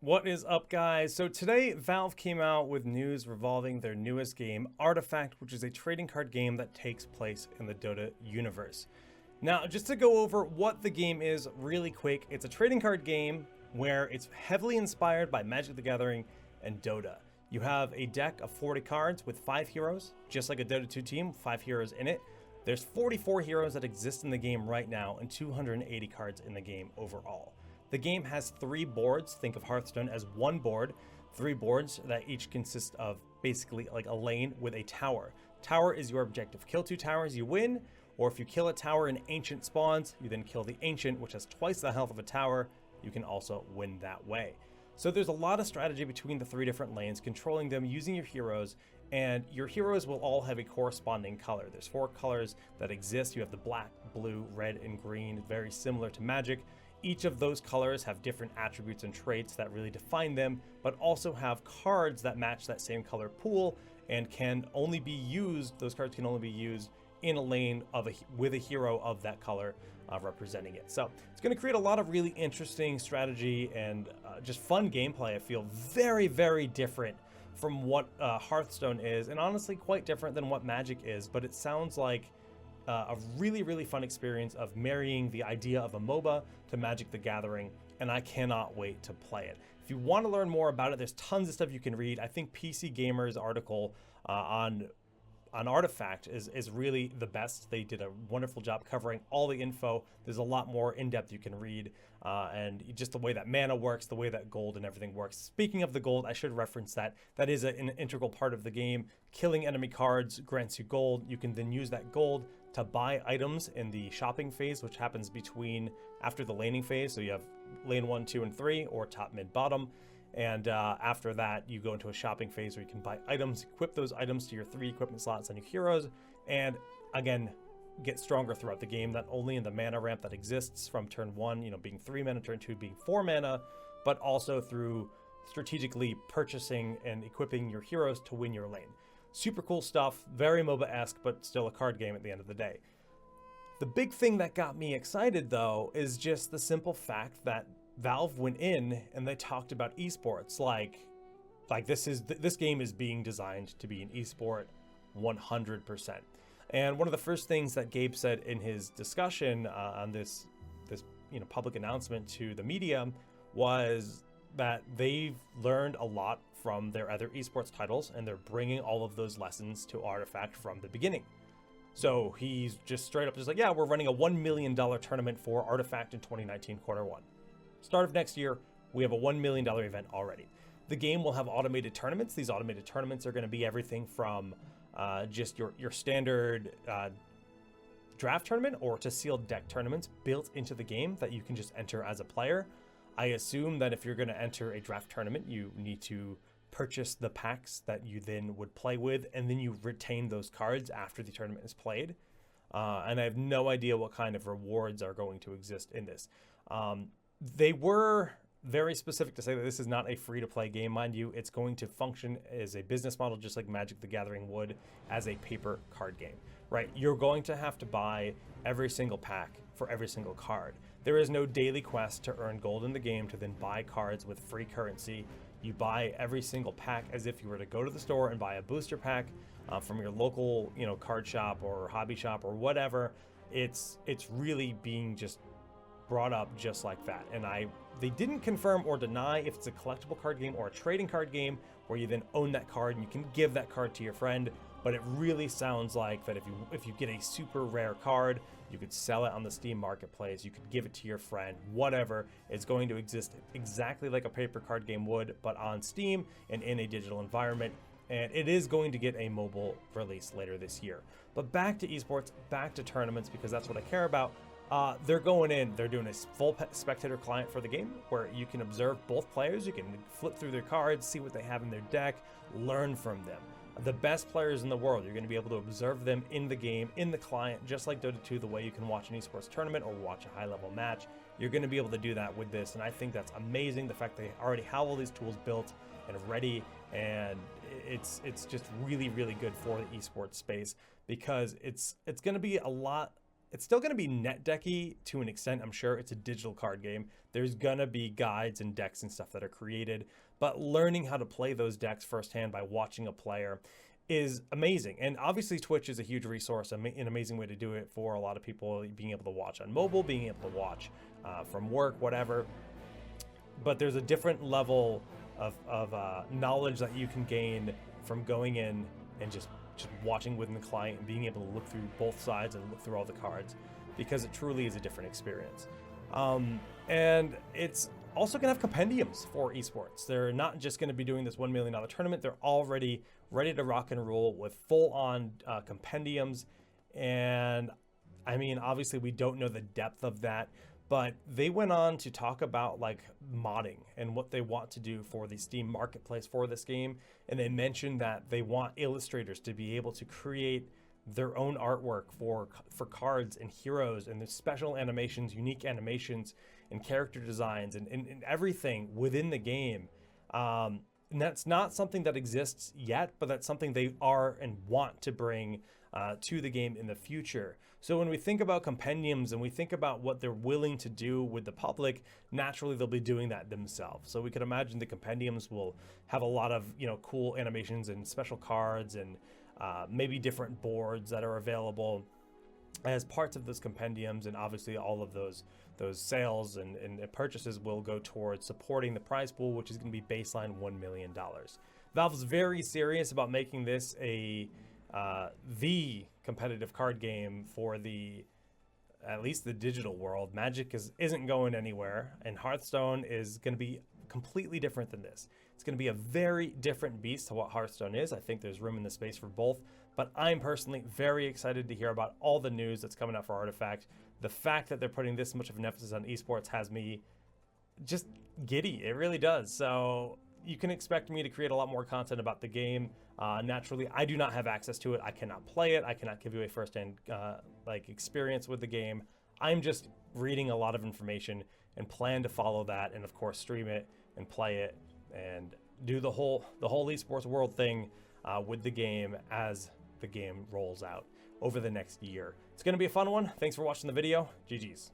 What is up, guys? So today, Valve came out with news revolving their newest game, Artifact, which is a trading card game that takes place in the Dota universe. Now, just to go over what the game is really quick, it's a trading card game where it's heavily inspired by Magic the Gathering and Dota. You have a deck of 40 cards with 5 heroes, just like a Dota 2 team, 5 heroes in it. There's 44 heroes that exist in the game right now and 280 cards in the game overall. The game has 3 boards. Think of Hearthstone as one board, 3 boards that each consist of basically like a lane with a tower. Tower is your objective. Kill 2 towers, you win. Or if you kill a tower and Ancient spawns, you then kill the Ancient, which has twice the health of a tower. You can also win that way. So there's a lot of strategy between the 3 different lanes, controlling them using your heroes, and your heroes will all have a corresponding color. There's 4 colors that exist. You have the black, blue, red, and green, very similar to Magic. Each of those colors have different attributes and traits that really define them, but also have cards that match that same color pool and can only be used, those cards can only be used in a lane with a hero of that color representing it. So it's going to create a lot of really interesting strategy and just fun gameplay. I feel very, very different from what Hearthstone is, and honestly quite different than what Magic is, but it sounds like a really, really fun experience of marrying the idea of a MOBA to Magic the Gathering, and I cannot wait to play it. If you want to learn more about it, there's tons of stuff you can read. I think PC Gamer's article on Artifact is really the best. They did a wonderful job covering all the info. There's a lot more in-depth you can read, and just the way that mana works, the way that gold and everything works. Speaking of the gold, I should reference that is an integral part of the game. Killing enemy cards grants you gold. You can then use that gold to buy items in the shopping phase, which happens after the laning phase. So you have lane 1, 2, and 3, or top, mid, bottom. And after that, you go into a shopping phase where you can buy items, equip those items to your 3 equipment slots on your heroes, and again, get stronger throughout the game, not only in the mana ramp that exists from turn 1, being 3 mana, turn 2 being 4 mana, but also through strategically purchasing and equipping your heroes to win your lane. Super cool stuff, very MOBA-esque, but still a card game at the end of the day. The big thing that got me excited, though, is just the simple fact that Valve went in and they talked about esports like this game is being designed to be an esport 100%. And one of the first things that Gabe said in his discussion on this public announcement to the media was that they've learned a lot from their other esports titles, and they're bringing all of those lessons to Artifact from the beginning. So he's just straight up just like, yeah, we're running a $1 million tournament for Artifact in 2019 Q1. Start of next year, we have a $1 million event already. The game will have automated tournaments. These automated tournaments are going to be everything from just your standard draft tournament or to sealed deck tournaments built into the game that you can just enter as a player. I assume that if you're going to enter a draft tournament, you need to purchase the packs that you then would play with, and then you retain those cards after the tournament is played. And I have no idea what kind of rewards are going to exist in this. They were very specific to say that this is not a free-to-play game, mind you. It's going to function as a business model just like Magic the Gathering would as a paper card game, right? You're going to have to buy every single pack for every single card. There is no daily quest to earn gold in the game to then buy cards with free currency. You buy every single pack as if you were to go to the store and buy a booster pack from your local, card shop or hobby shop or whatever. It's really being just brought up just like that. And they didn't confirm or deny if it's a collectible card game or a trading card game where you then own that card and you can give that card to your friend. But it really sounds like that if you get a super rare card, you could sell it on the Steam marketplace, you could give it to your friend, whatever. It's going to exist exactly like a paper card game would, but on Steam and in a digital environment. And it is going to get a mobile release later this year. But back to esports, back to tournaments, because that's what I care about. They're going in, they're doing a full spectator client for the game where you can observe both players, you can flip through their cards, see what they have in their deck, learn from them. The best players in the world, you're going to be able to observe them in the game, in the client, just like Dota 2, the way you can watch an esports tournament or watch a high-level match. You're going to be able to do that with this, and I think that's amazing, the fact they already have all these tools built and ready, and it's just really, really good for the esports space, because it's going to be a lot it's still going to be net decky to an extent. I'm sure it's a digital card game. There's going to be guides and decks and stuff that are created, but learning how to play those decks firsthand by watching a player is amazing. And obviously Twitch is a huge resource, an amazing way to do it for a lot of people, being able to watch on mobile, being able to watch from work, whatever. But there's a different level of knowledge that you can gain from going in and just watching within the client and being able to look through both sides and look through all the cards, because it truly is a different experience. And it's also going to have compendiums for esports. They're not just going to be doing this $1 million tournament. They're already ready to rock and roll with full-on compendiums. And I mean, obviously we don't know the depth of that, but they went on to talk about like modding and what they want to do for the Steam marketplace for this game. And they mentioned that they want illustrators to be able to create their own artwork for cards and heroes, and the special animations, unique animations and character designs and everything within the game. And that's not something that exists yet, but that's something they are and want to bring to the game in the future. So when we think about compendiums and we think about what they're willing to do with the public, naturally they'll be doing that themselves. So we could imagine the compendiums will have a lot of, you know, cool animations and special cards and maybe different boards that are available as parts of those compendiums. And obviously all of those sales and purchases will go towards supporting the prize pool, which is going to be baseline $1 million. Valve's very serious about making this the competitive card game for at least the digital world. Magic isn't going anywhere, and Hearthstone is going to be completely different than this. It's going to be a very different beast to what Hearthstone is. I think there's room in the space for both, but I'm personally very excited to hear about all the news that's coming out for Artifact. The fact that they're putting this much of an emphasis on esports has me just giddy. It really does. So you can expect me to create a lot more content about the game. Naturally, I do not have access to it. I cannot play it. I cannot give you a firsthand experience with the game. I'm just reading a lot of information and plan to follow that, and of course stream it and play it and do the whole esports world thing with the game as the game rolls out over the next year. It's going to be a fun one. Thanks for watching the video. GG's.